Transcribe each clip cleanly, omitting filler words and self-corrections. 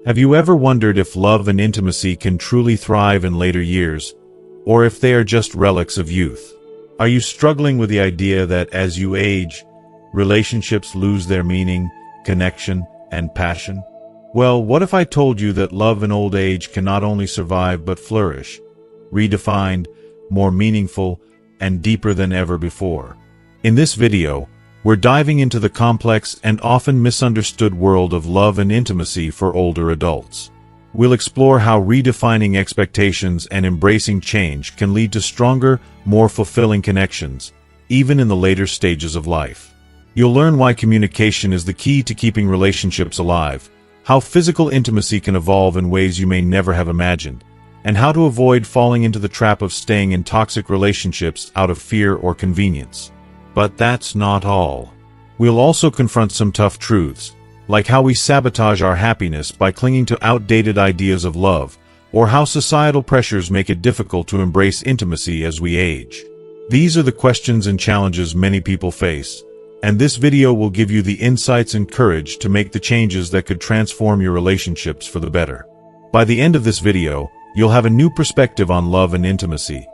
Have you ever wondered if love and intimacy can truly thrive in later years, or if they are just relics of youth? Are you struggling with the idea that as you age, relationships lose their meaning, connection, and passion? Well, what if I told you that love in old age can not only survive but flourish, redefined, more meaningful, and deeper than ever before? In this video, we're diving into the complex and often misunderstood world of love and intimacy for older adults. We'll explore how redefining expectations and embracing change can lead to stronger, more fulfilling connections, even in the later stages of life. You'll learn why communication is the key to keeping relationships alive, how physical intimacy can evolve in ways you may never have imagined, and how to avoid falling into the trap of staying in toxic relationships out of fear or convenience. But that's not all. We'll also confront some tough truths, like how we sabotage our happiness by clinging to outdated ideas of love, or how societal pressures make it difficult to embrace intimacy as we age. These are the questions and challenges many people face, and this video will give you the insights and courage to make the changes that could transform your relationships for the better. By the end of this video, you'll have a new perspective on love and intimacy,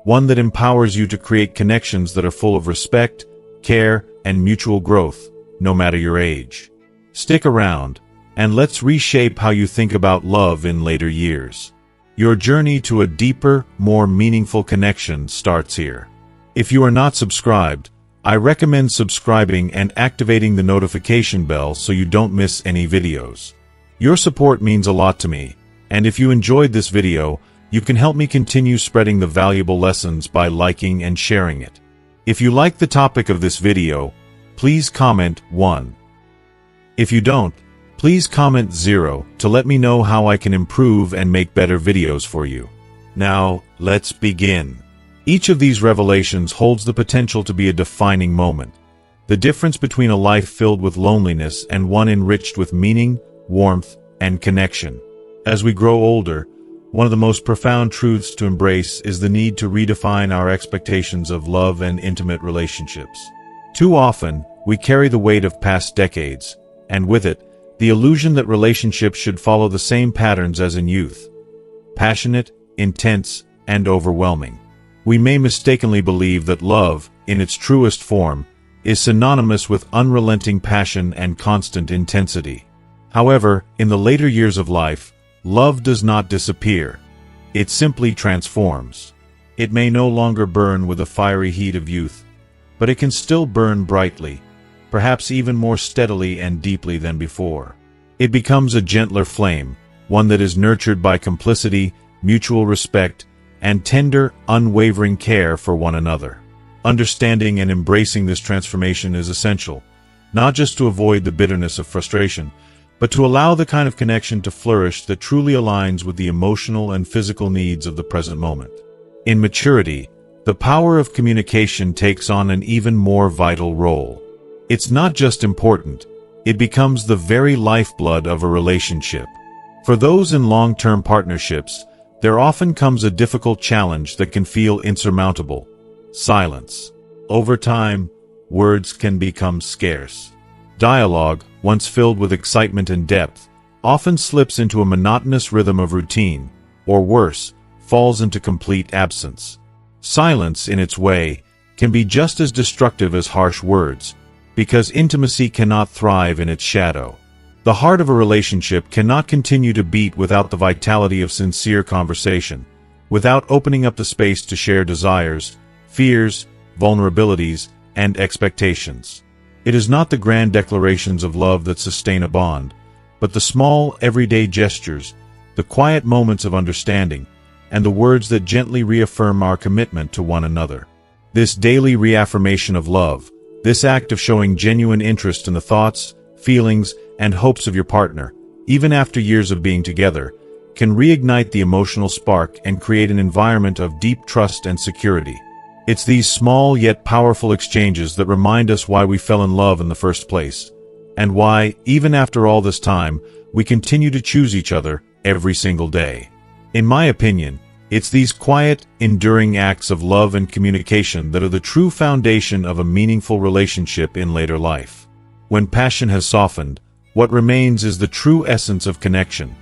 one that empowers you to create connections that are full of respect, care, and mutual growth, no matter your age. Stick around, and let's reshape how you think about love in later years. Your journey to a deeper, more meaningful connection starts here. If you are not subscribed, I recommend subscribing and activating the notification bell so you don't miss any videos. Your support means a lot to me, and if you enjoyed this video, you can help me continue spreading the valuable lessons by liking and sharing it. If you like the topic of this video, please comment 1. If you don't, please comment 0 to let me know how I can improve and make better videos for you. Now, let's begin. Each of these revelations holds the potential to be a defining moment, the difference between a life filled with loneliness and one enriched with meaning, warmth, and connection. As we grow older, one of the most profound truths to embrace is the need to redefine our expectations of love and intimate relationships. Too often, we carry the weight of past decades, and with it, the illusion that relationships should follow the same patterns as in youth: passionate, intense, and overwhelming. We may mistakenly believe that love, in its truest form, is synonymous with unrelenting passion and constant intensity. However, in the later years of life, love does not disappear. It simply transforms. It may no longer burn with the fiery heat of youth, but it can still burn brightly, perhaps even more steadily and deeply than before. It becomes a gentler flame, one that is nurtured by complicity, mutual respect, and tender, unwavering care for one another. Understanding and embracing this transformation is essential, not just to avoid the bitterness of frustration, but to allow the kind of connection to flourish that truly aligns with the emotional and physical needs of the present moment. In maturity, the power of communication takes on an even more vital role. It's not just important, it becomes the very lifeblood of a relationship. For those in long-term partnerships, there often comes a difficult challenge that can feel insurmountable: silence. Over time, words can become scarce. Dialogue, once filled with excitement and depth, often slips into a monotonous rhythm of routine, or worse, falls into complete absence. Silence, in its way, can be just as destructive as harsh words, because intimacy cannot thrive in its shadow. The heart of a relationship cannot continue to beat without the vitality of sincere conversation, without opening up the space to share desires, fears, vulnerabilities, and expectations. It is not the grand declarations of love that sustain a bond, but the small, everyday gestures, the quiet moments of understanding, and the words that gently reaffirm our commitment to one another. This daily reaffirmation of love, this act of showing genuine interest in the thoughts, feelings, and hopes of your partner, even after years of being together, can reignite the emotional spark and create an environment of deep trust and security. It's these small yet powerful exchanges that remind us why we fell in love in the first place, and why, even after all this time, we continue to choose each other every single day. In my opinion, it's these quiet, enduring acts of love and communication that are the true foundation of a meaningful relationship in later life. When passion has softened, What remains is the true essence of connection,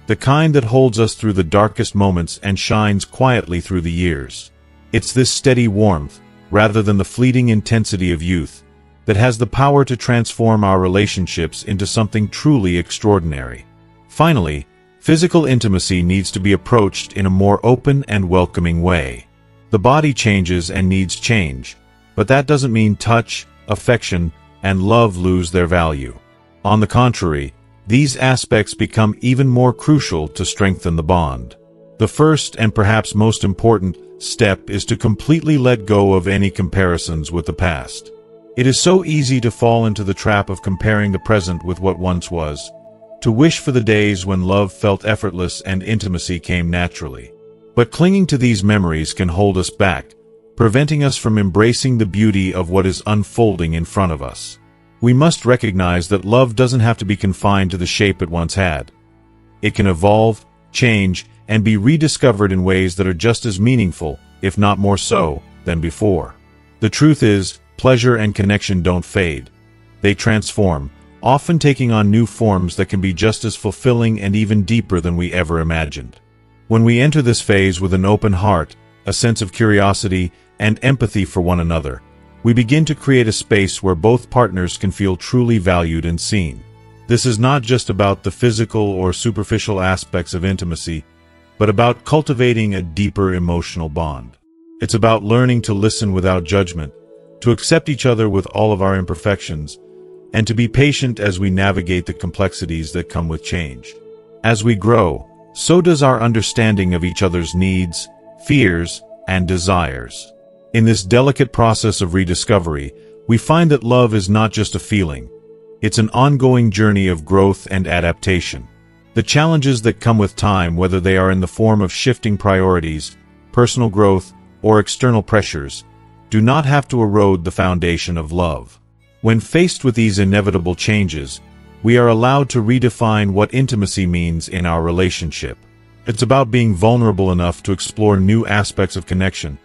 the kind that holds us through the darkest moments and shines quietly through the years. It's this steady warmth, rather than the fleeting intensity of youth, that has the power to transform our relationships into something truly extraordinary. Finally, physical intimacy needs to be approached in a more open and welcoming way. The body changes and needs change, but that doesn't mean touch, affection, and love lose their value. On the contrary, these aspects become even more crucial to strengthen the bond. The first and perhaps most important step is to completely let go of any comparisons with the past. It is so easy to fall into the trap of comparing the present with what once was, to wish for the days when love felt effortless and intimacy came naturally. But clinging to these memories can hold us back, preventing us from embracing the beauty of what is unfolding in front of us. We must recognize that love doesn't have to be confined to the shape it once had. It can evolve, change, and be rediscovered in ways that are just as meaningful, if not more so, than before. The truth is, pleasure and connection don't fade. They transform, often taking on new forms that can be just as fulfilling and even deeper than we ever imagined. When we enter this phase with an open heart, a sense of curiosity, and empathy for one another, we begin to create a space where both partners can feel truly valued and seen. This is not just about the physical or superficial aspects of intimacy, but about cultivating a deeper emotional bond. It's about learning to listen without judgment, to accept each other with all of our imperfections, and to be patient as we navigate the complexities that come with change. As we grow, so does our understanding of each other's needs, fears, and desires. In this delicate process of rediscovery, we find that love is not just a feeling. It's an ongoing journey of growth and adaptation. The challenges that come with time, whether they are in the form of shifting priorities, personal growth, or external pressures, do not have to erode the foundation of love. When faced with these inevitable changes, we are allowed to redefine what intimacy means in our relationship. It's about being vulnerable enough to explore new aspects of connection,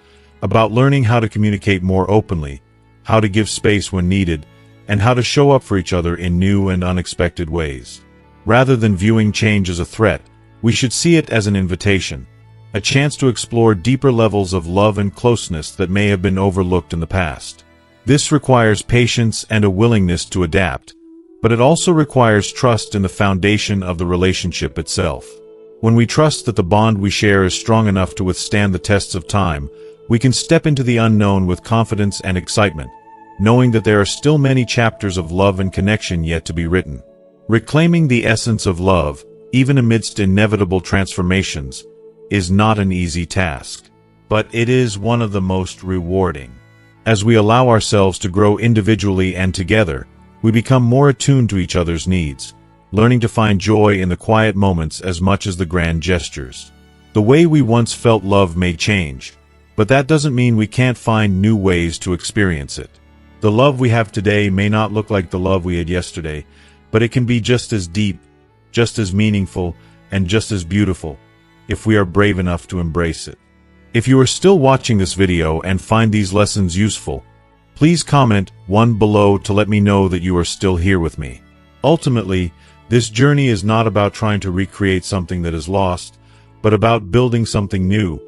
about learning how to communicate more openly, how to give space when needed, and how to show up for each other in new and unexpected ways. Rather than viewing change as a threat, we should see it as an invitation, a chance to explore deeper levels of love and closeness that may have been overlooked in the past. This requires patience and a willingness to adapt, but it also requires trust in the foundation of the relationship itself. When we trust that the bond we share is strong enough to withstand the tests of time, we can step into the unknown with confidence and excitement, knowing that there are still many chapters of love and connection yet to be written. Reclaiming the essence of love, even amidst inevitable transformations, is not an easy task, but it is one of the most rewarding. As we allow ourselves to grow individually and together, we become more attuned to each other's needs, learning to find joy in the quiet moments as much as the grand gestures. The way we once felt love may change, but that doesn't mean we can't find new ways to experience it. The love we have today may not look like the love we had yesterday, but it can be just as deep, just as meaningful, and just as beautiful, if we are brave enough to embrace it. If you are still watching this video and find these lessons useful, please comment 1 below to let me know that you are still here with me. Ultimately, this journey is not about trying to recreate something that is lost, but about building something new,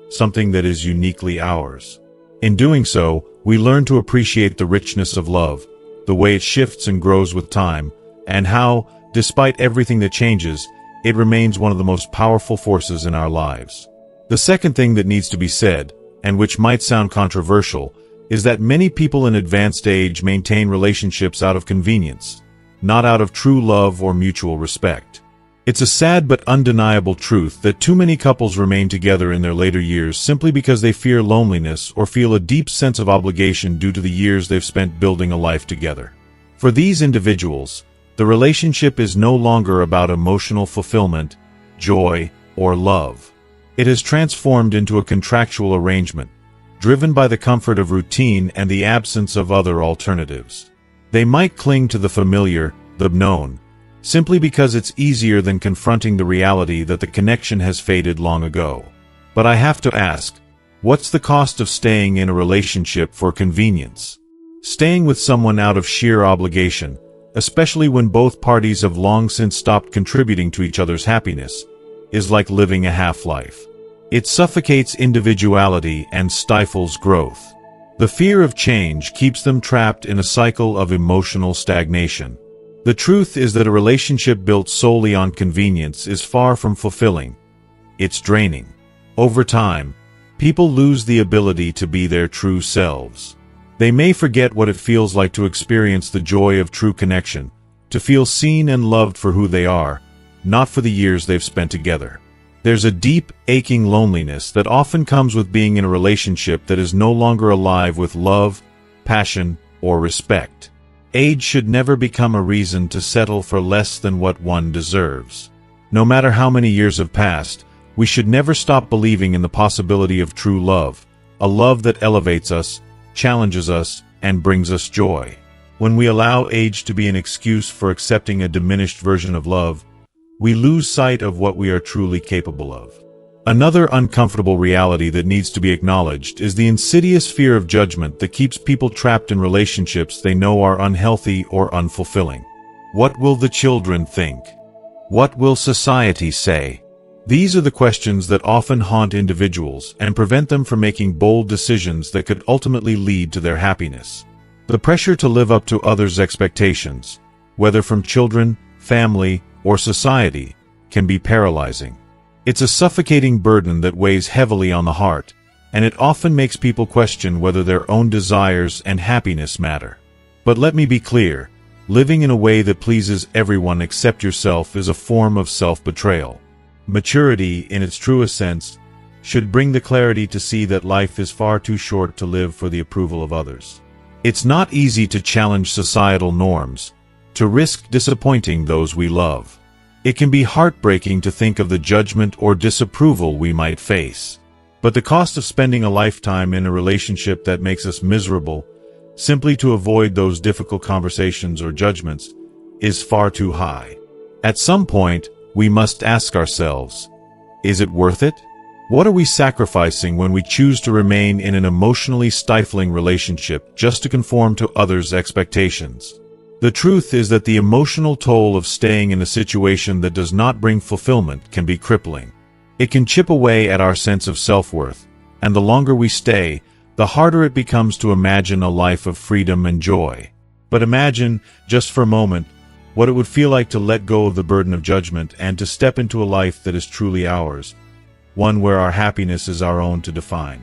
something that is uniquely ours. In doing so, we learn to appreciate the richness of love, the way it shifts and grows with time, and how, despite everything that changes, it remains one of the most powerful forces in our lives. The second thing that needs to be said, and which might sound controversial, is that many people in advanced age maintain relationships out of convenience, not out of true love or mutual respect. It's a sad but undeniable truth that too many couples remain together in their later years simply because they fear loneliness or feel a deep sense of obligation due to the years they've spent building a life together. For these individuals, the relationship is no longer about emotional fulfillment, joy, or love. It has transformed into a contractual arrangement, driven by the comfort of routine and the absence of other alternatives. They might cling to the familiar, the known, simply because it's easier than confronting the reality that the connection has faded long ago. But I have to ask, what's the cost of staying in a relationship for convenience? Staying with someone out of sheer obligation, especially when both parties have long since stopped contributing to each other's happiness, is like living a half-life. It suffocates individuality and stifles growth. The fear of change keeps them trapped in a cycle of emotional stagnation. The truth is that a relationship built solely on convenience is far from fulfilling. It's draining. Over time, people lose the ability to be their true selves. They may forget what it feels like to experience the joy of true connection, to feel seen and loved for who they are, not for the years they've spent together. There's a deep, aching loneliness that often comes with being in a relationship that is no longer alive with love, passion, or respect. Age should never become a reason to settle for less than what one deserves. No matter how many years have passed, we should never stop believing in the possibility of true love, a love that elevates us, challenges us, and brings us joy. When we allow age to be an excuse for accepting a diminished version of love, we lose sight of what we are truly capable of. Another uncomfortable reality that needs to be acknowledged is the insidious fear of judgment that keeps people trapped in relationships they know are unhealthy or unfulfilling. What will the children think? What will society say? These are the questions that often haunt individuals and prevent them from making bold decisions that could ultimately lead to their happiness. The pressure to live up to others' expectations, whether from children, family, or society, can be paralyzing. It's a suffocating burden that weighs heavily on the heart, and it often makes people question whether their own desires and happiness matter. But let me be clear, living in a way that pleases everyone except yourself is a form of self-betrayal. Maturity, in its truest sense, should bring the clarity to see that life is far too short to live for the approval of others. It's not easy to challenge societal norms, to risk disappointing those we love. It can be heartbreaking to think of the judgment or disapproval we might face. But the cost of spending a lifetime in a relationship that makes us miserable, simply to avoid those difficult conversations or judgments, is far too high. At some point, we must ask ourselves, is it worth it? What are we sacrificing when we choose to remain in an emotionally stifling relationship just to conform to others' expectations? The truth is that the emotional toll of staying in a situation that does not bring fulfillment can be crippling. It can chip away at our sense of self-worth, and the longer we stay, the harder it becomes to imagine a life of freedom and joy. But imagine, just for a moment, what it would feel like to let go of the burden of judgment and to step into a life that is truly ours, one where our happiness is our own to define.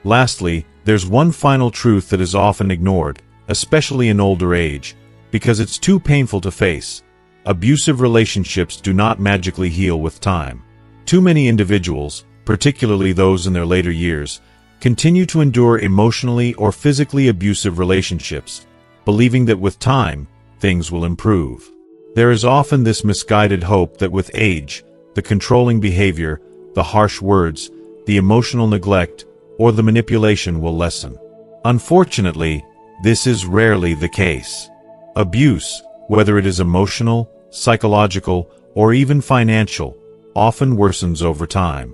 Lastly, there's one final truth that is often ignored, especially in older age, because it's too painful to face. Abusive relationships do not magically heal with time. Too many individuals, particularly those in their later years, continue to endure emotionally or physically abusive relationships, believing that with time, things will improve. There is often this misguided hope that with age, the controlling behavior, the harsh words, the emotional neglect, or the manipulation will lessen. Unfortunately, this is rarely the case. Abuse, whether it is emotional, psychological, or even financial, often worsens over time.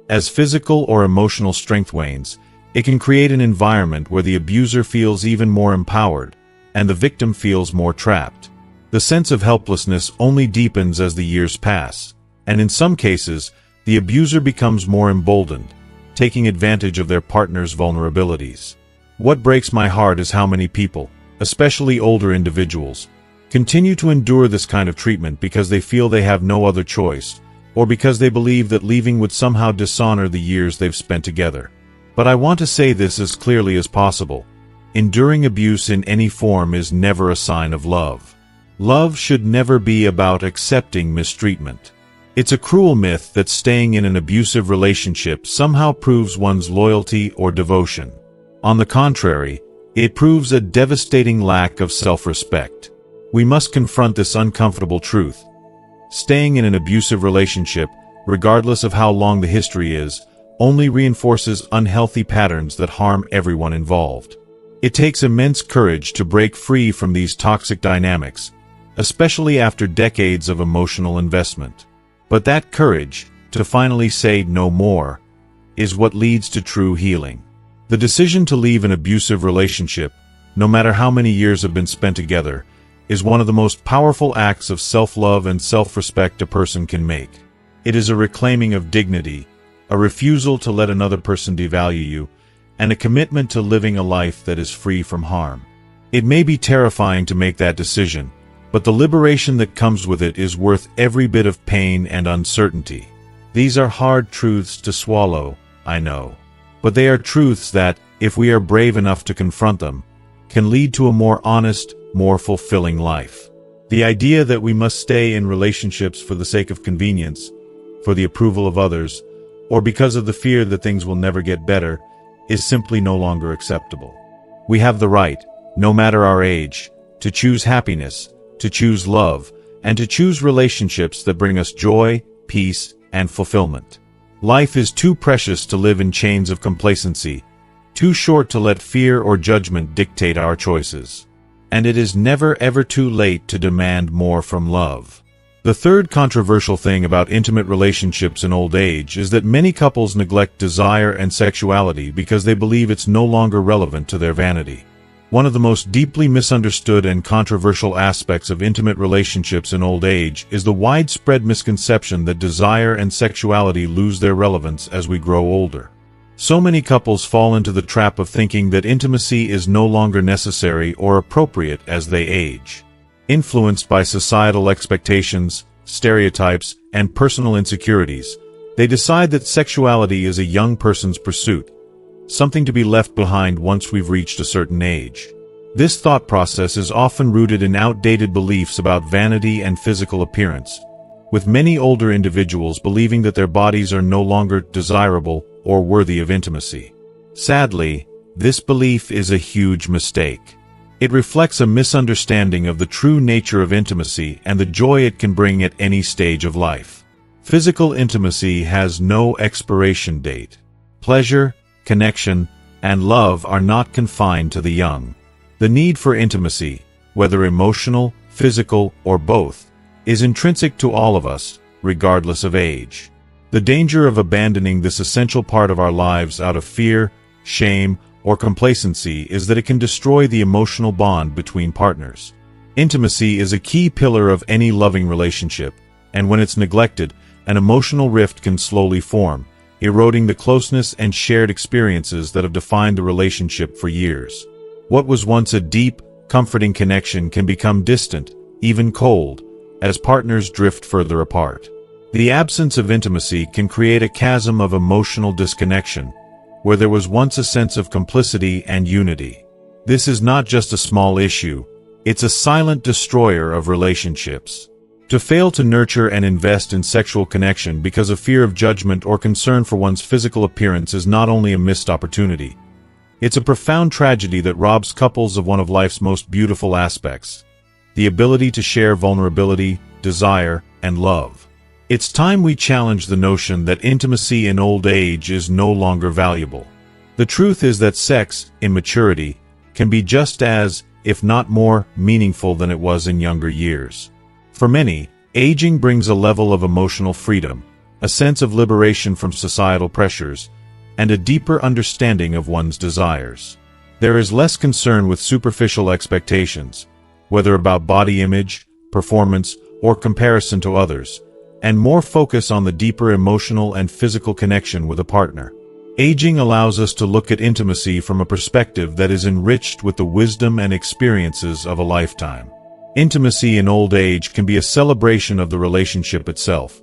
As physical or emotional strength wanes, it can create an environment where the abuser feels even more empowered, and the victim feels more trapped. The sense of helplessness only deepens as the years pass, and in some cases, the abuser becomes more emboldened, taking advantage of their partner's vulnerabilities. What breaks my heart is how many people, especially older individuals, continue to endure this kind of treatment because they feel they have no other choice, or because they believe that leaving would somehow dishonor the years they've spent together. But I want to say this as clearly as possible. Enduring abuse in any form is never a sign of love. Love should never be about accepting mistreatment. It's a cruel myth that staying in an abusive relationship somehow proves one's loyalty or devotion. On the contrary, it proves a devastating lack of self-respect. We must confront this uncomfortable truth. Staying in an abusive relationship, regardless of how long the history is, only reinforces unhealthy patterns that harm everyone involved. It takes immense courage to break free from these toxic dynamics, especially after decades of emotional investment. But that courage, to finally say no more, is what leads to true healing. The decision to leave an abusive relationship, no matter how many years have been spent together, is one of the most powerful acts of self-love and self-respect a person can make. It is a reclaiming of dignity, a refusal to let another person devalue you, and a commitment to living a life that is free from harm. It may be terrifying to make that decision, but the liberation that comes with it is worth every bit of pain and uncertainty. These are hard truths to swallow, I know. But they are truths that, if we are brave enough to confront them, can lead to a more honest, more fulfilling life. The idea that we must stay in relationships for the sake of convenience, for the approval of others, or because of the fear that things will never get better, is simply no longer acceptable. We have the right, no matter our age, to choose happiness, to choose love, and to choose relationships that bring us joy, peace, and fulfillment. Life is too precious to live in chains of complacency, too short to let fear or judgment dictate our choices. And it is never ever too late to demand more from love. The third controversial thing about intimate relationships in old age is that many couples neglect desire and sexuality because they believe it's no longer relevant to their vanity. One of the most deeply misunderstood and controversial aspects of intimate relationships in old age is the widespread misconception that desire and sexuality lose their relevance as we grow older. So many couples fall into the trap of thinking that intimacy is no longer necessary or appropriate as they age. Influenced by societal expectations, stereotypes, and personal insecurities, they decide that sexuality is a young person's pursuit, something to be left behind once we've reached a certain age. This thought process is often rooted in outdated beliefs about vanity and physical appearance, with many older individuals believing that their bodies are no longer desirable or worthy of intimacy. Sadly, this belief is a huge mistake. It reflects a misunderstanding of the true nature of intimacy and the joy it can bring at any stage of life. Physical intimacy has no expiration date. Pleasure, connection, and love are not confined to the young. The need for intimacy, whether emotional, physical, or both, is intrinsic to all of us, regardless of age. The danger of abandoning this essential part of our lives out of fear, shame, or complacency is that it can destroy the emotional bond between partners. Intimacy is a key pillar of any loving relationship, and when it's neglected, an emotional rift can slowly form, eroding the closeness and shared experiences that have defined the relationship for years. What was once a deep, comforting connection can become distant, even cold, as partners drift further apart. The absence of intimacy can create a chasm of emotional disconnection, where there was once a sense of complicity and unity. This is not just a small issue, it's a silent destroyer of relationships. To fail to nurture and invest in sexual connection because of fear of judgment or concern for one's physical appearance is not only a missed opportunity, it's a profound tragedy that robs couples of one of life's most beautiful aspects: the ability to share vulnerability, desire, and love. It's time we challenge the notion that intimacy in old age is no longer valuable. The truth is that sex, in maturity, can be just as, if not more, meaningful than it was in younger years. For many, aging brings a level of emotional freedom, a sense of liberation from societal pressures, and a deeper understanding of one's desires. There is less concern with superficial expectations, whether about body image, performance, or comparison to others, and more focus on the deeper emotional and physical connection with a partner. Aging allows us to look at intimacy from a perspective that is enriched with the wisdom and experiences of a lifetime. Intimacy in old age can be a celebration of the relationship itself,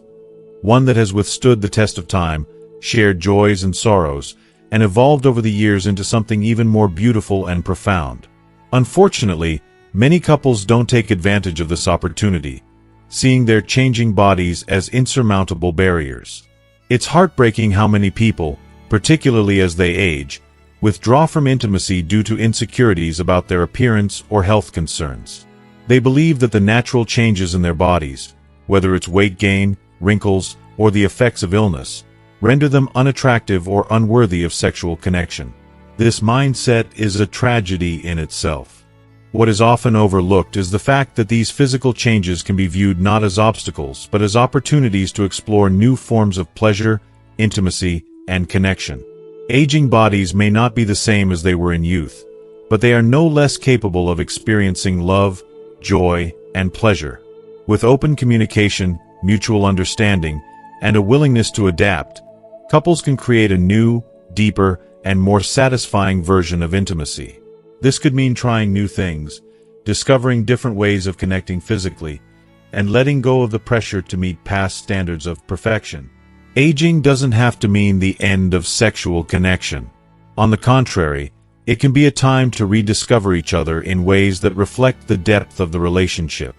one that has withstood the test of time, shared joys and sorrows, and evolved over the years into something even more beautiful and profound. Unfortunately, many couples don't take advantage of this opportunity, seeing their changing bodies as insurmountable barriers. It's heartbreaking how many people, particularly as they age, withdraw from intimacy due to insecurities about their appearance or health concerns. They believe that the natural changes in their bodies, whether it's weight gain, wrinkles, or the effects of illness, render them unattractive or unworthy of sexual connection. This mindset is a tragedy in itself. What is often overlooked is the fact that these physical changes can be viewed not as obstacles but as opportunities to explore new forms of pleasure, intimacy, and connection. Aging bodies may not be the same as they were in youth, but they are no less capable of experiencing love, joy, and pleasure. With open communication, mutual understanding, and a willingness to adapt, couples can create a new, deeper, and more satisfying version of intimacy. This could mean trying new things, discovering different ways of connecting physically, and letting go of the pressure to meet past standards of perfection. Aging doesn't have to mean the end of sexual connection. On the contrary, it can be a time to rediscover each other in ways that reflect the depth of the relationship.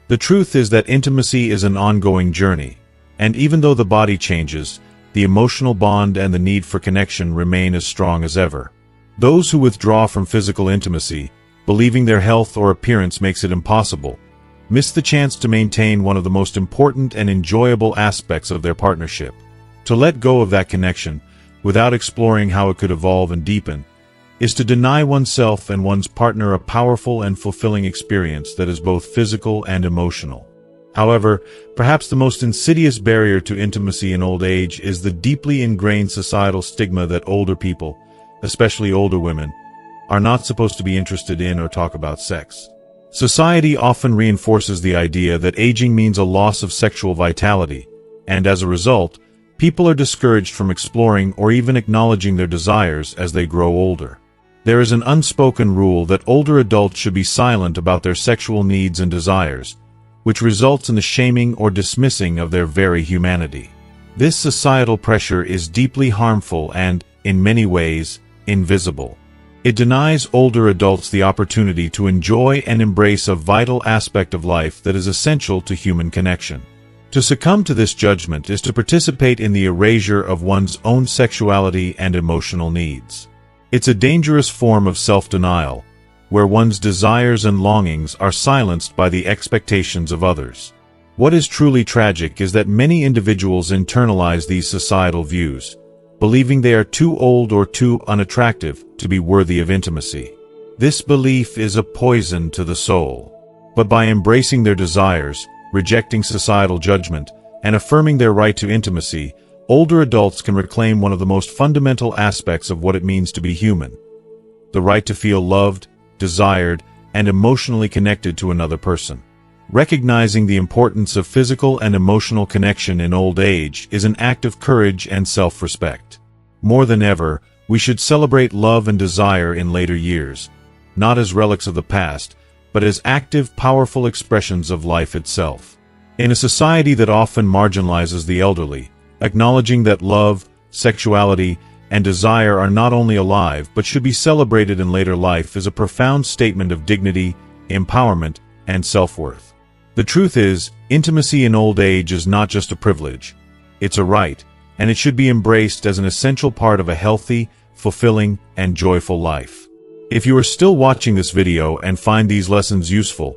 The truth is that intimacy is an ongoing journey, and even though the body changes, the emotional bond and the need for connection remain as strong as ever. Those who withdraw from physical intimacy, believing their health or appearance makes it impossible, miss the chance to maintain one of the most important and enjoyable aspects of their partnership. To let go of that connection, without exploring how it could evolve and deepen, is to deny oneself and one's partner a powerful and fulfilling experience that is both physical and emotional. However, perhaps the most insidious barrier to intimacy in old age is the deeply ingrained societal stigma that older people, especially older women, are not supposed to be interested in or talk about sex. Society often reinforces the idea that aging means a loss of sexual vitality, and as a result, people are discouraged from exploring or even acknowledging their desires as they grow older. There is an unspoken rule that older adults should be silent about their sexual needs and desires, which results in the shaming or dismissing of their very humanity. This societal pressure is deeply harmful and, in many ways, invisible. It denies older adults the opportunity to enjoy and embrace a vital aspect of life that is essential to human connection. To succumb to this judgment is to participate in the erasure of one's own sexuality and emotional needs. It's a dangerous form of self-denial, where one's desires and longings are silenced by the expectations of others. What is truly tragic is that many individuals internalize these societal views, believing they are too old or too unattractive to be worthy of intimacy. This belief is a poison to the soul. But by embracing their desires, rejecting societal judgment, and affirming their right to intimacy, older adults can reclaim one of the most fundamental aspects of what it means to be human: the right to feel loved, desired, and emotionally connected to another person. Recognizing the importance of physical and emotional connection in old age is an act of courage and self-respect. More than ever, we should celebrate love and desire in later years, not as relics of the past, but as active, powerful expressions of life itself. In a society that often marginalizes the elderly, acknowledging that love, sexuality, and desire are not only alive but should be celebrated in later life is a profound statement of dignity, empowerment, and self-worth. The truth is, intimacy in old age is not just a privilege. It's a right, and it should be embraced as an essential part of a healthy, fulfilling, and joyful life. If you are still watching this video and find these lessons useful,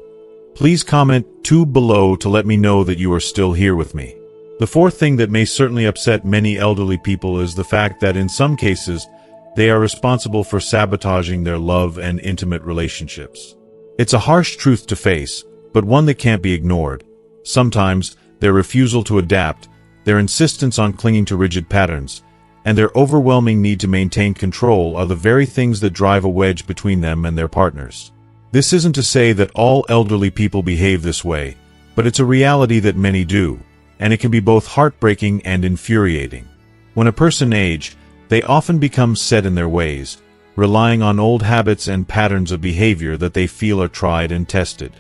please comment 2 below to let me know that you are still here with me. The fourth thing that may certainly upset many elderly people is the fact that in some cases, they are responsible for sabotaging their love and intimate relationships. It's a harsh truth to face, but one that can't be ignored. Sometimes, their refusal to adapt, their insistence on clinging to rigid patterns, and their overwhelming need to maintain control are the very things that drive a wedge between them and their partners. This isn't to say that all elderly people behave this way, but it's a reality that many do, and it can be both heartbreaking and infuriating. When a person ages, they often become set in their ways, relying on old habits and patterns of behavior that they feel are tried and tested.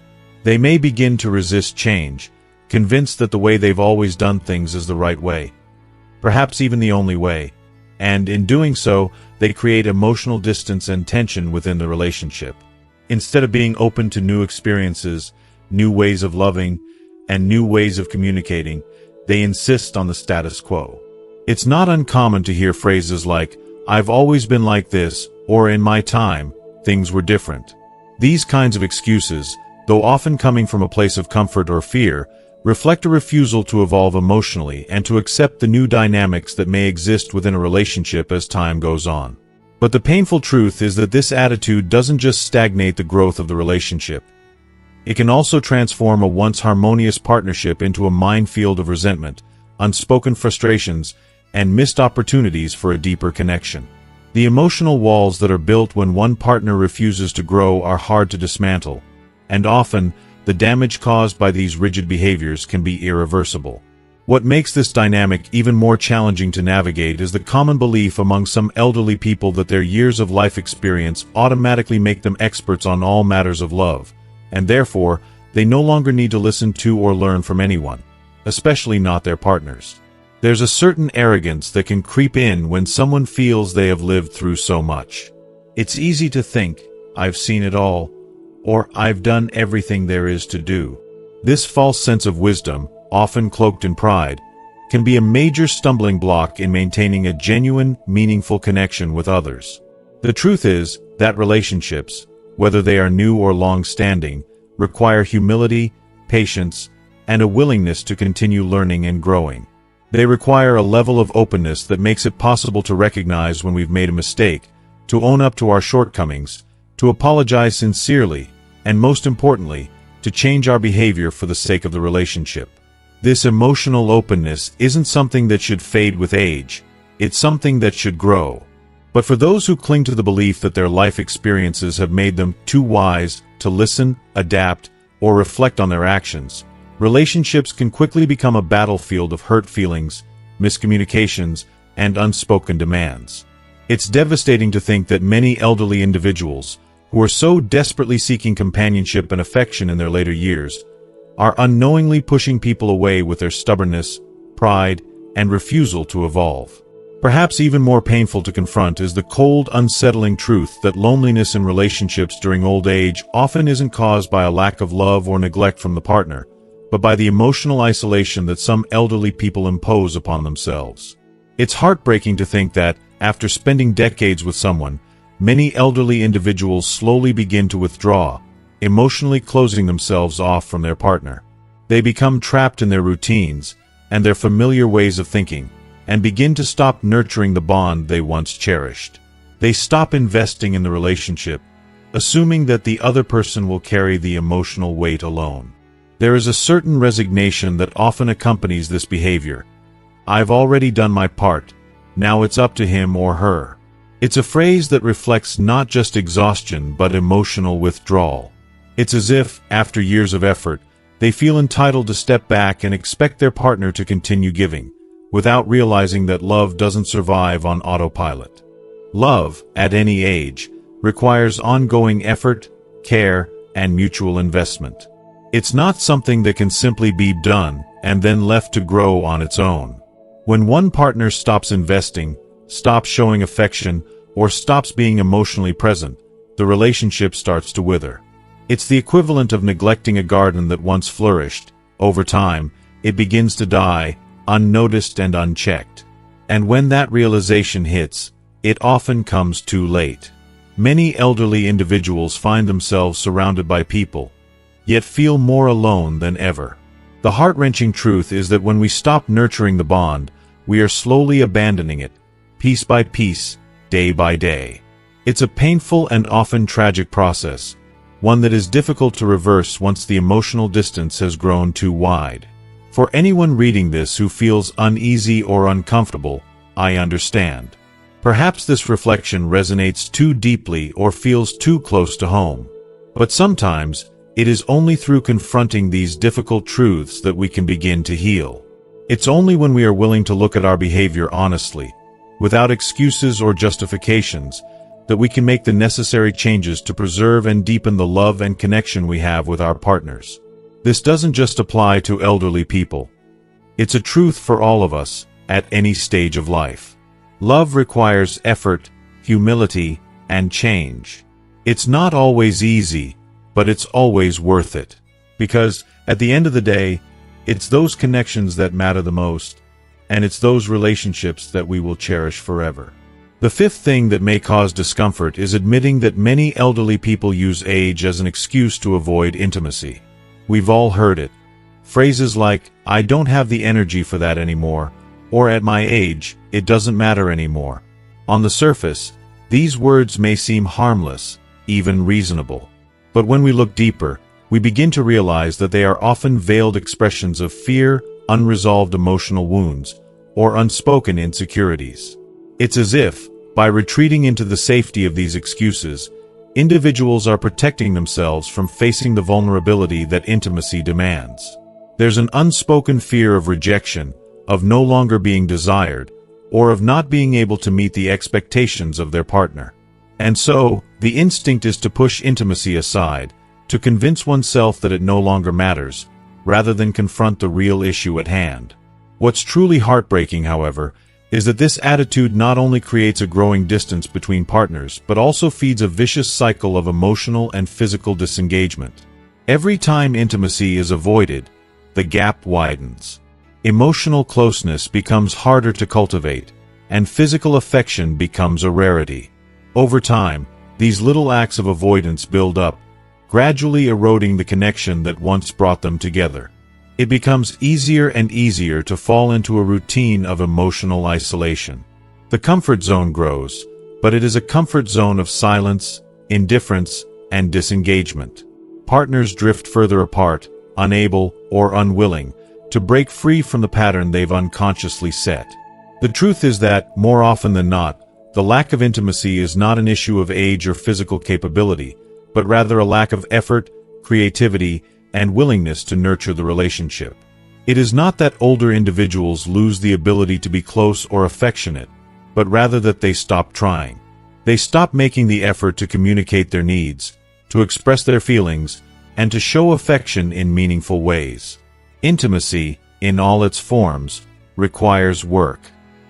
They may begin to resist change, convinced that the way they've always done things is the right way, perhaps even the only way, and in doing so, they create emotional distance and tension within the relationship. Instead of being open to new experiences, new ways of loving, and new ways of communicating, they insist on the status quo. It's not uncommon to hear phrases like, "I've always been like this," or "in my time, things were different." These kinds of excuses, though often coming from a place of comfort or fear, reflect a refusal to evolve emotionally and to accept the new dynamics that may exist within a relationship as time goes on. But the painful truth is that this attitude doesn't just stagnate the growth of the relationship. It can also transform a once harmonious partnership into a minefield of resentment, unspoken frustrations, and missed opportunities for a deeper connection. The emotional walls that are built when one partner refuses to grow are hard to dismantle, and often, the damage caused by these rigid behaviors can be irreversible. What makes this dynamic even more challenging to navigate is the common belief among some elderly people that their years of life experience automatically make them experts on all matters of love, and therefore, they no longer need to listen to or learn from anyone, especially not their partners. There's a certain arrogance that can creep in when someone feels they have lived through so much. It's easy to think, "I've seen it all," or "I've done everything there is to do." This false sense of wisdom, often cloaked in pride, can be a major stumbling block in maintaining a genuine, meaningful connection with others. The truth is that relationships, whether they are new or long-standing, require humility, patience, and a willingness to continue learning and growing. They require a level of openness that makes it possible to recognize when we've made a mistake, to own up to our shortcomings, to apologize sincerely, and most importantly, to change our behavior for the sake of the relationship. This emotional openness isn't something that should fade with age, it's something that should grow. But for those who cling to the belief that their life experiences have made them too wise to listen, adapt, or reflect on their actions, relationships can quickly become a battlefield of hurt feelings, miscommunications, and unspoken demands. It's devastating to think that many elderly individuals, who are so desperately seeking companionship and affection in their later years, are unknowingly pushing people away with their stubbornness, pride, and refusal to evolve. Perhaps even more painful to confront is the cold, unsettling truth that loneliness in relationships during old age often isn't caused by a lack of love or neglect from the partner, but by the emotional isolation that some elderly people impose upon themselves. It's heartbreaking to think that, after spending decades with someone, many elderly individuals slowly begin to withdraw, emotionally closing themselves off from their partner. They become trapped in their routines and their familiar ways of thinking, and begin to stop nurturing the bond they once cherished. They stop investing in the relationship, assuming that the other person will carry the emotional weight alone. There is a certain resignation that often accompanies this behavior. "I've already done my part, now it's up to him or her." It's a phrase that reflects not just exhaustion but emotional withdrawal. It's as if, after years of effort, they feel entitled to step back and expect their partner to continue giving, without realizing that love doesn't survive on autopilot. Love, at any age, requires ongoing effort, care, and mutual investment. It's not something that can simply be done and then left to grow on its own. When one partner stops investing, stops showing affection, or stops being emotionally present, the relationship starts to wither. It's the equivalent of neglecting a garden that once flourished. Over time, it begins to die, unnoticed and unchecked. And when that realization hits, it often comes too late. Many elderly individuals find themselves surrounded by people, yet feel more alone than ever. The heart-wrenching truth is that when we stop nurturing the bond, we are slowly abandoning it, piece by piece, day by day. It's a painful and often tragic process, one that is difficult to reverse once the emotional distance has grown too wide. For anyone reading this who feels uneasy or uncomfortable, I understand. Perhaps this reflection resonates too deeply or feels too close to home. But sometimes, it is only through confronting these difficult truths that we can begin to heal. It's only when we are willing to look at our behavior honestly, without excuses or justifications, that we can make the necessary changes to preserve and deepen the love and connection we have with our partners. This doesn't just apply to elderly people. It's a truth for all of us, at any stage of life. Love requires effort, humility, and change. It's not always easy, but it's always worth it. Because, at the end of the day, it's those connections that matter the most, and it's those relationships that we will cherish forever. The fifth thing that may cause discomfort is admitting that many elderly people use age as an excuse to avoid intimacy. We've all heard it. Phrases like, "I don't have the energy for that anymore," or "at my age, it doesn't matter anymore." On the surface, these words may seem harmless, even reasonable. But when we look deeper, we begin to realize that they are often veiled expressions of fear, unresolved emotional wounds, or unspoken insecurities. It's as if, by retreating into the safety of these excuses, individuals are protecting themselves from facing the vulnerability that intimacy demands. There's an unspoken fear of rejection, of no longer being desired, or of not being able to meet the expectations of their partner. And so, the instinct is to push intimacy aside, to convince oneself that it no longer matters, rather than confront the real issue at hand. What's truly heartbreaking, however, is that this attitude not only creates a growing distance between partners, but also feeds a vicious cycle of emotional and physical disengagement. Every time intimacy is avoided, the gap widens. Emotional closeness becomes harder to cultivate, and physical affection becomes a rarity. Over time, these little acts of avoidance build up, gradually eroding the connection that once brought them together. It becomes easier and easier to fall into a routine of emotional isolation. The comfort zone grows, but it is a comfort zone of silence, indifference, and disengagement. Partners drift further apart, unable or unwilling to break free from the pattern they've unconsciously set. The truth is that, more often than not, the lack of intimacy is not an issue of age or physical capability, but rather a lack of effort, creativity, and willingness to nurture the relationship. It is not that older individuals lose the ability to be close or affectionate, but rather that they stop trying. They stop making the effort to communicate their needs, to express their feelings, and to show affection in meaningful ways. Intimacy, in all its forms, requires work.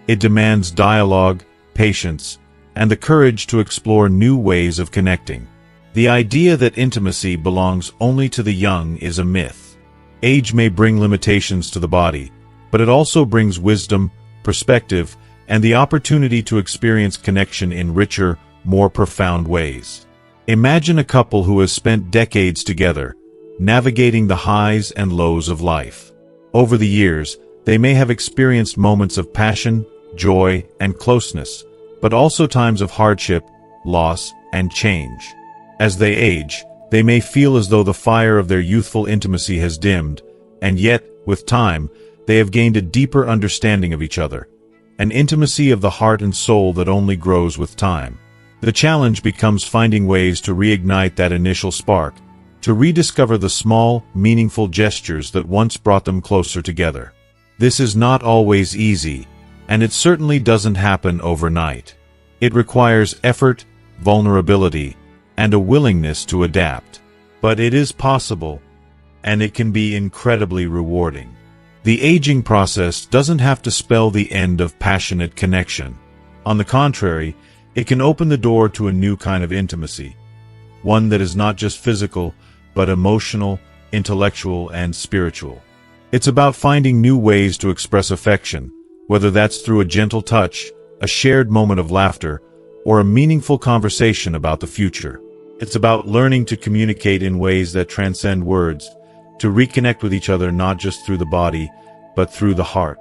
It demands dialogue, patience, and the courage to explore new ways of connecting. The idea that intimacy belongs only to the young is a myth. Age may bring limitations to the body, but it also brings wisdom, perspective, and the opportunity to experience connection in richer, more profound ways. Imagine a couple who has spent decades together, navigating the highs and lows of life. Over the years, they may have experienced moments of passion, joy, and closeness, but also times of hardship, loss, and change. As they age, they may feel as though the fire of their youthful intimacy has dimmed, and yet, with time, they have gained a deeper understanding of each other, an intimacy of the heart and soul that only grows with time. The challenge becomes finding ways to reignite that initial spark, to rediscover the small, meaningful gestures that once brought them closer together. This is not always easy, and it certainly doesn't happen overnight. It requires effort, vulnerability, and a willingness to adapt. But it is possible, and it can be incredibly rewarding. The aging process doesn't have to spell the end of passionate connection. On the contrary, it can open the door to a new kind of intimacy, one that is not just physical, but emotional, intellectual, and spiritual. It's about finding new ways to express affection, whether that's through a gentle touch, a shared moment of laughter, or a meaningful conversation about the future. It's about learning to communicate in ways that transcend words, to reconnect with each other not just through the body, but through the heart.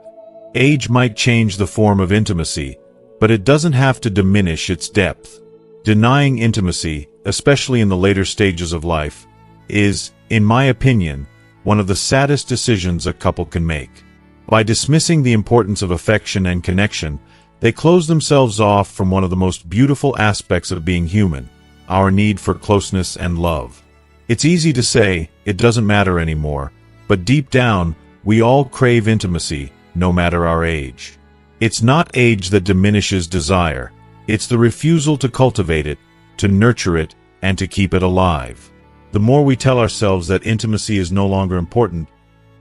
Age might change the form of intimacy, but it doesn't have to diminish its depth. Denying intimacy, especially in the later stages of life, is, in my opinion, one of the saddest decisions a couple can make. By dismissing the importance of affection and connection, they close themselves off from one of the most beautiful aspects of being human, our need for closeness and love. It's easy to say, it doesn't matter anymore, but deep down, we all crave intimacy, no matter our age. It's not age that diminishes desire, it's the refusal to cultivate it, to nurture it, and to keep it alive. The more we tell ourselves that intimacy is no longer important,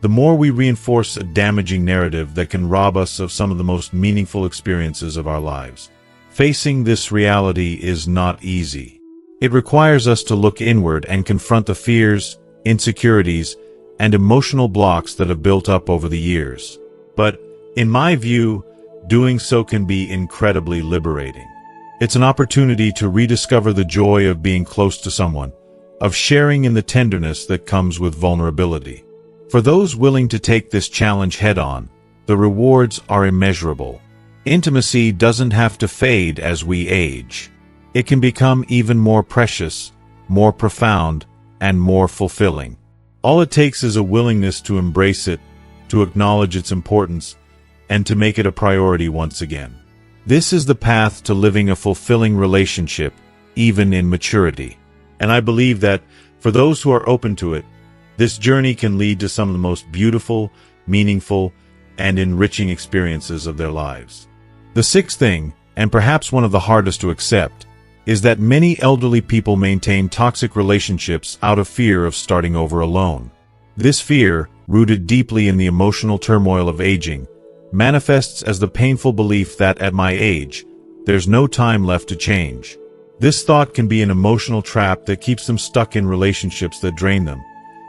the more we reinforce a damaging narrative that can rob us of some of the most meaningful experiences of our lives. Facing this reality is not easy. It requires us to look inward and confront the fears, insecurities, and emotional blocks that have built up over the years. But, in my view, doing so can be incredibly liberating. It's an opportunity to rediscover the joy of being close to someone, of sharing in the tenderness that comes with vulnerability. For those willing to take this challenge head-on, the rewards are immeasurable. Intimacy doesn't have to fade as we age. It can become even more precious, more profound, and more fulfilling. All it takes is a willingness to embrace it, to acknowledge its importance, and to make it a priority once again. This is the path to living a fulfilling relationship, even in maturity. And I believe that, for those who are open to it, this journey can lead to some of the most beautiful, meaningful, and enriching experiences of their lives. The sixth thing, and perhaps one of the hardest to accept, is that many elderly people maintain toxic relationships out of fear of starting over alone. This fear, rooted deeply in the emotional turmoil of aging, manifests as the painful belief that at my age, there's no time left to change. This thought can be an emotional trap that keeps them stuck in relationships that drain them,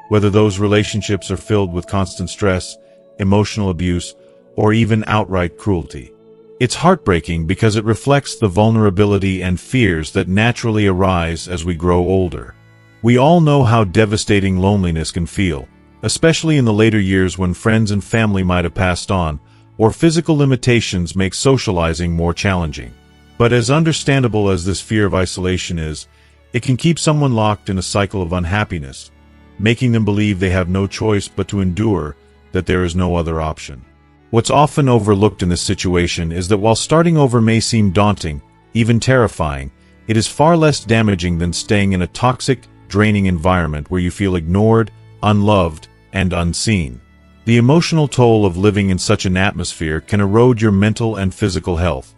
whether those relationships are filled with constant stress, emotional abuse, or even outright cruelty. It's heartbreaking because it reflects the vulnerability and fears that naturally arise as we grow older. We all know how devastating loneliness can feel, especially in the later years when friends and family might have passed on, or physical limitations make socializing more challenging. But as understandable as this fear of isolation is, it can keep someone locked in a cycle of unhappiness, making them believe they have no choice but to endure, that there is no other option. What's often overlooked in this situation is that while starting over may seem daunting, even terrifying, it is far less damaging than staying in a toxic, draining environment where you feel ignored, unloved, and unseen. The emotional toll of living in such an atmosphere can erode your mental and physical health,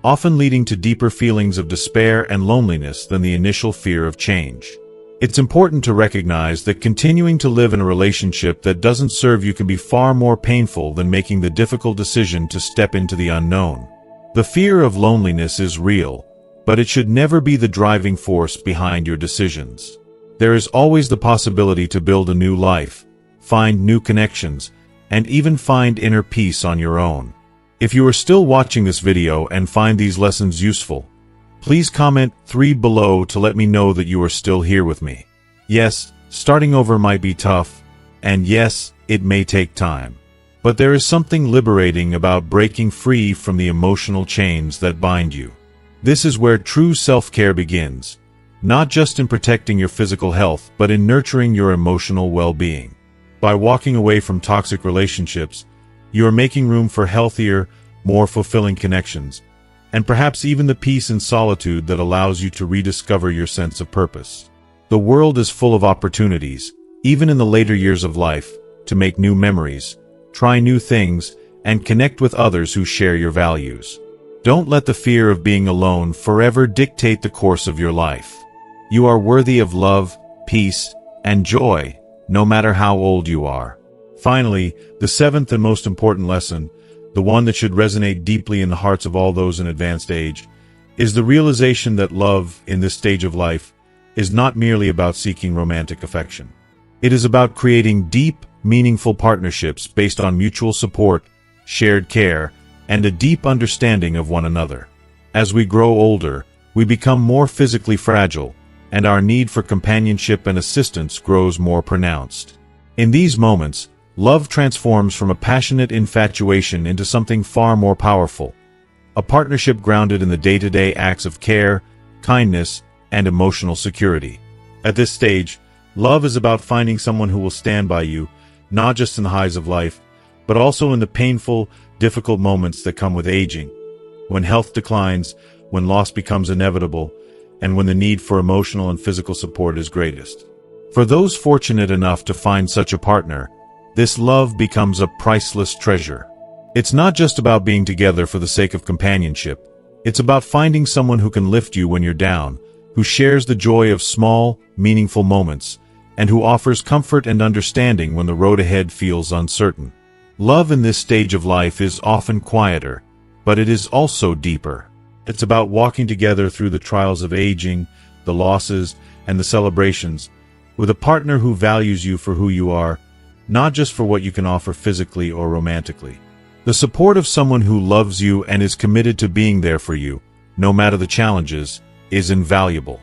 often leading to deeper feelings of despair and loneliness than the initial fear of change. It's important to recognize that continuing to live in a relationship that doesn't serve you can be far more painful than making the difficult decision to step into the unknown. The fear of loneliness is real, but it should never be the driving force behind your decisions. There is always the possibility to build a new life, find new connections, and even find inner peace on your own. If you are still watching this video and find these lessons useful, please comment 3 below to let me know that you are still here with me. Yes, starting over might be tough, and yes, it may take time. But there is something liberating about breaking free from the emotional chains that bind you. This is where true self-care begins, not just in protecting your physical health, but in nurturing your emotional well-being. By walking away from toxic relationships, you are making room for healthier, more fulfilling connections, and perhaps even the peace and solitude that allows you to rediscover your sense of purpose. The world is full of opportunities, even in the later years of life, to make new memories, try new things, and connect with others who share your values. Don't let the fear of being alone forever dictate the course of your life. You are worthy of love, peace, and joy, no matter how old you are. Finally, the seventh and most important lesson, the one that should resonate deeply in the hearts of all those in advanced age, is the realization that love, in this stage of life, is not merely about seeking romantic affection. It is about creating deep, meaningful partnerships based on mutual support, shared care, and a deep understanding of one another. As we grow older, we become more physically fragile, and our need for companionship and assistance grows more pronounced. In these moments, love transforms from a passionate infatuation into something far more powerful, a partnership grounded in the day-to-day acts of care, kindness, and emotional security. At this stage, love is about finding someone who will stand by you, not just in the highs of life, but also in the painful, difficult moments that come with aging, when health declines, when loss becomes inevitable, and when the need for emotional and physical support is greatest. For those fortunate enough to find such a partner, this love becomes a priceless treasure. It's not just about being together for the sake of companionship. It's about finding someone who can lift you when you're down, who shares the joy of small, meaningful moments, and who offers comfort and understanding when the road ahead feels uncertain. Love in this stage of life is often quieter, but it is also deeper. It's about walking together through the trials of aging, the losses, and the celebrations, with a partner who values you for who you are, not just for what you can offer physically or romantically. The support of someone who loves you and is committed to being there for you, no matter the challenges, is invaluable.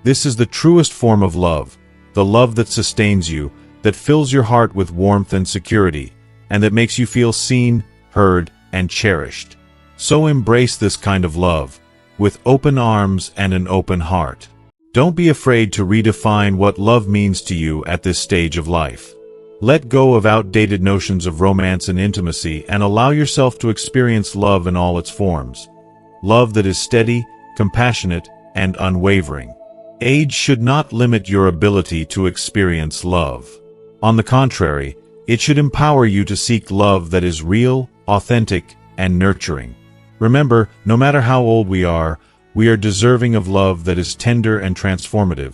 This is the truest form of love, the love that sustains you, that fills your heart with warmth and security, and that makes you feel seen, heard, and cherished. So embrace this kind of love, with open arms and an open heart. Don't be afraid to redefine what love means to you at this stage of life. Let go of outdated notions of romance and intimacy and allow yourself to experience love in all its forms. Love that is steady, compassionate, and unwavering. Age should not limit your ability to experience love. On the contrary, it should empower you to seek love that is real, authentic, and nurturing. Remember, no matter how old we are deserving of love that is tender and transformative,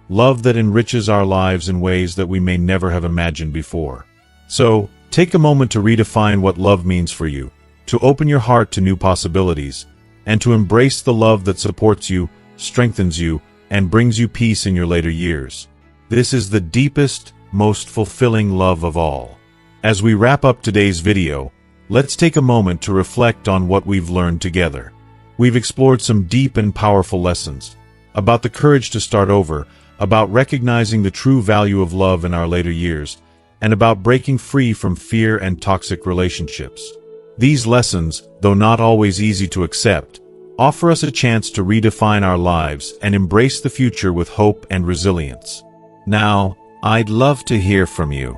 love that enriches our lives in ways that we may never have imagined before. So, take a moment to redefine what love means for you, to open your heart to new possibilities, and to embrace the love that supports you, strengthens you, and brings you peace in your later years. This is the deepest, most fulfilling love of all. As we wrap up today's video, let's take a moment to reflect on what we've learned together. We've explored some deep and powerful lessons about the courage to start over, about recognizing the true value of love in our later years, and about breaking free from fear and toxic relationships. These lessons, though not always easy to accept, offer us a chance to redefine our lives and embrace the future with hope and resilience. Now, I'd love to hear from you.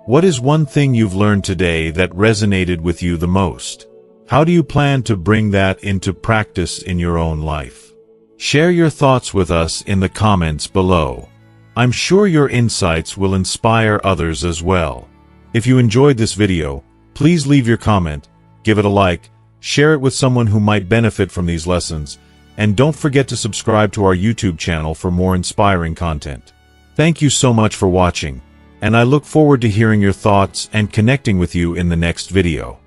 What is one thing you've learned today that resonated with you the most? How do you plan to bring that into practice in your own life? Share your thoughts with us in the comments below. I'm sure your insights will inspire others as well. If you enjoyed this video, please leave your comment, give it a like, share it with someone who might benefit from these lessons, and don't forget to subscribe to our YouTube channel for more inspiring content. Thank you so much for watching, and I look forward to hearing your thoughts and connecting with you in the next video.